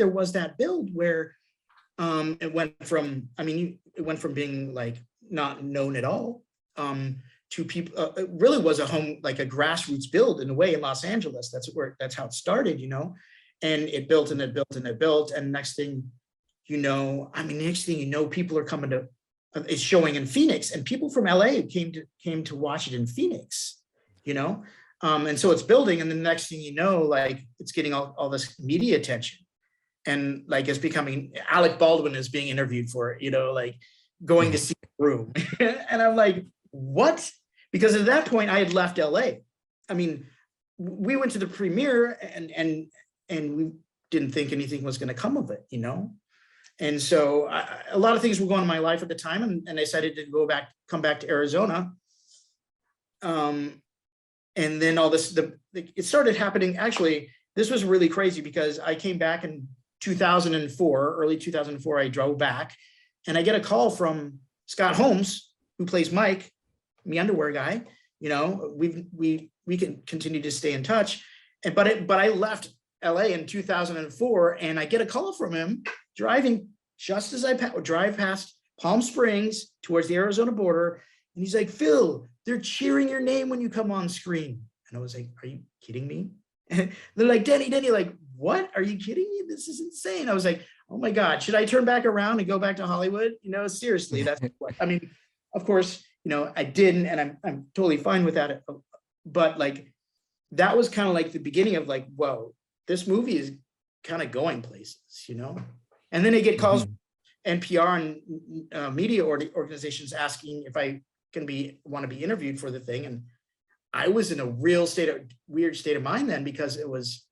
there was that build where it went from, I mean, it went from being like not known at all to people. It really was a home, like a grassroots build in a way in Los Angeles. That's how it started, you know, and it built and it built and it built. And next thing you know, I mean, next thing you know, people are coming to, it's showing in Phoenix, and people from LA came to watch it in Phoenix, you know. And so it's building, and the next thing you know, like it's getting all this media attention, and like it's becoming, Alec Baldwin is being interviewed for it, you know, like going to see the room. And I'm like, what? Because at that point I had left LA. I mean, we went to the premiere and we didn't think anything was going to come of it, you know. And so a lot of things were going on in my life at the time, and I decided to come back to Arizona. And then all this, it started happening. Actually, this was really crazy because I came back in 2004, early 2004, I drove back, and I get a call from Scott Holmes, who plays Mike, the underwear guy. You know, we can continue to stay in touch. But I left LA in 2004, and I get a call from him driving just as I drive past Palm Springs towards the Arizona border. And he's like, Phil, they're cheering your name when you come on screen. And I was like, are you kidding me? And they're like, Denny, like, what? Are you kidding me? This is insane. I was like, oh my God, should I turn back around and go back to Hollywood? You know, seriously, that's what, I mean, of course, you know, I didn't, and I'm totally fine with that. But like, that was kind of like the beginning of like, whoa, this movie is kind of going places, you know? And then I get calls from NPR and media organizations asking if I want to be interviewed for the thing. And I was in a real weird state of mind then, because it was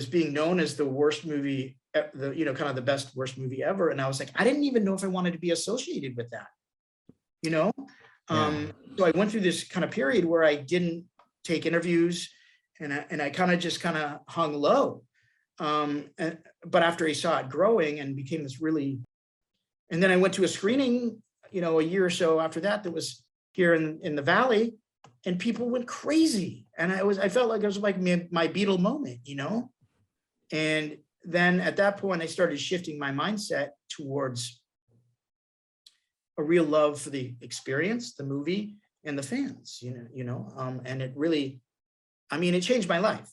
being known as the worst movie, you know, kind of the best, worst movie ever. And I was like, I didn't even know if I wanted to be associated with that, you know? So I went through this kind of period where I didn't take interviews, and I kind of hung low. But after I saw it growing and became this really, and then I went to a screening, you know, a year or so after that was here in the Valley, and people went crazy. And I felt like it was like my Beatle moment, you know? And then at that point, I started shifting my mindset towards a real love for the experience, the movie, and the fans, and it really, I mean, it changed my life.